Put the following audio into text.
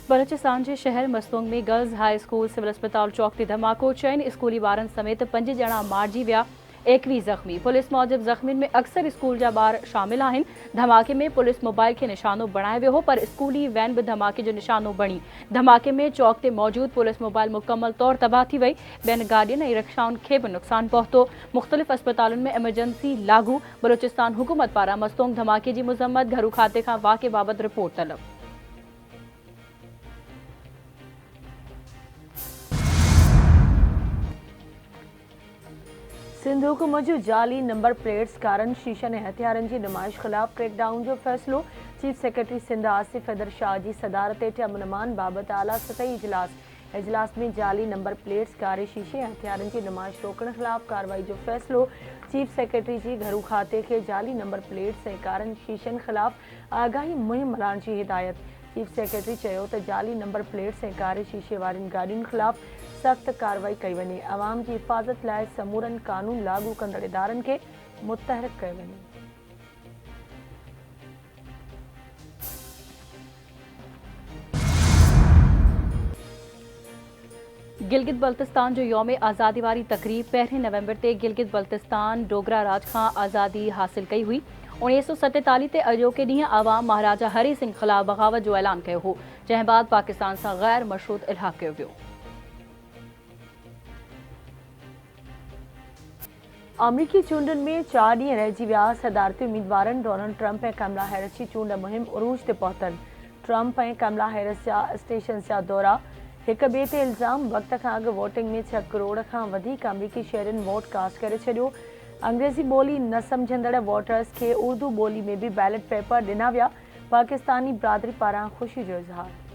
बलूचिस्तान के शहर मस्तूंग में गर्ल्स हाई स्कूल सिविल अस्पताल चौक ते धमाको। 4 स्कूली ॿारनि समेत 5 ॼणा मारिजी विया, 21 ज़ख़्मी। पुलिस मूजिब ज़ख़्मियुनि में अक्सर स्कूल जा ॿार शामिल आहिनि। धमाके में पुलिस मोबाइल के निशानो बणायो वियो हो, पर स्कूली वैन भी धमाके जो निशानो बणी। धमाके में चौक ते मौजूद पुलिस मोबाइल मुकम्मल तौर तबाह थी वई। ॿियनि गाॾियुनि ऐं रिक्शाउनि खे भी नुक़सान पहुतो। मुख़्तलिफ़ अस्पतालुनि में इमरजेंसी लागू। बलूचिस्तान हुकूमत पारां मस्तूंग धमाके की मज़म्मत। घरू खाते खां वाक़े बाबत रिपोर्ट तलब। सिंध हुकूमत जो जाली नंबर प्लेट्स कारण शीशन ऐं हथियारनि जी नुमाइश ख़िलाफ़ क्रैकडाउन जो फ़ैसिलो। चीफ सेक्रेटरी सिंध आसिफ हैदर शाह जी सदारत ते अमन बाबति आला सतही इजलास में जाली नंबर प्लेट्स कारे शीशे ऐं हथियारनि जी नुमाइश रोकण ख़िलाफ़ कार्रवाई जो फ़ैसिलो। चीफ सेक्रेटरी जी घरू खाते के जाली नंबर प्लेट्स ऐं कारनि शीशनि ख़िलाफ़ आगाही मुहिम हलाइण जी हिदायत। चीफ सेक्रेटरी चयो त जाली नंबर प्लेट्स ऐं कारे शीशे वारियुनि गाॾियुनि ख़िलाफ़ सख़्त कार्रवाई कई वञे। अवाम की हिफ़ाज़त लाइ समूरनि कानून लागू कंदड़ इदारनि के मुतहरिक कयो वञे। गिलगित बल्तिस्तान जो यौम आज़ादी वारी तकरीब 1 नवंबर ते गिलगित बल्तिस्तान डोगरा राज खां आज़ादी हासिल कई हुई। 1947 ते अॼोके ॾींहुं आवाम महाराजा हरी सिंह ख़िलाफ़ बग़ावत जो ऐलान कयो हो, जंहिं बाद पाकिस्तान सां गैर मशरूत इल्हाक़ कयो वियो। अमरीकी चूंडुनि में 4 ॾींहं रहिजी विया। सदारती उम्मीदवारनि डोनाल्ड ट्रंप ऐं कमला हैरिस जी चूंड मुहिम उरूज ते पहुतनि। ट्रंप ऐं कमला हैरिस जा स्टेशन्स जा दौरा, हिक ॿिए ते इल्ज़ाम। वक़्त खां अॻु वोटिंग में 6 करोड़ खां वधीक अमरीकी शहरियुनि वोट कास्ट करे छॾियो। अंग्रेज़ी ॿोली न सम्झंदड़ वोटर्स खे उर्दू ॿोली में भी बैलेट पेपर ॾिना विया। पाकिस्तानी बिरादरी पारां ख़ुशी जो इज़हार।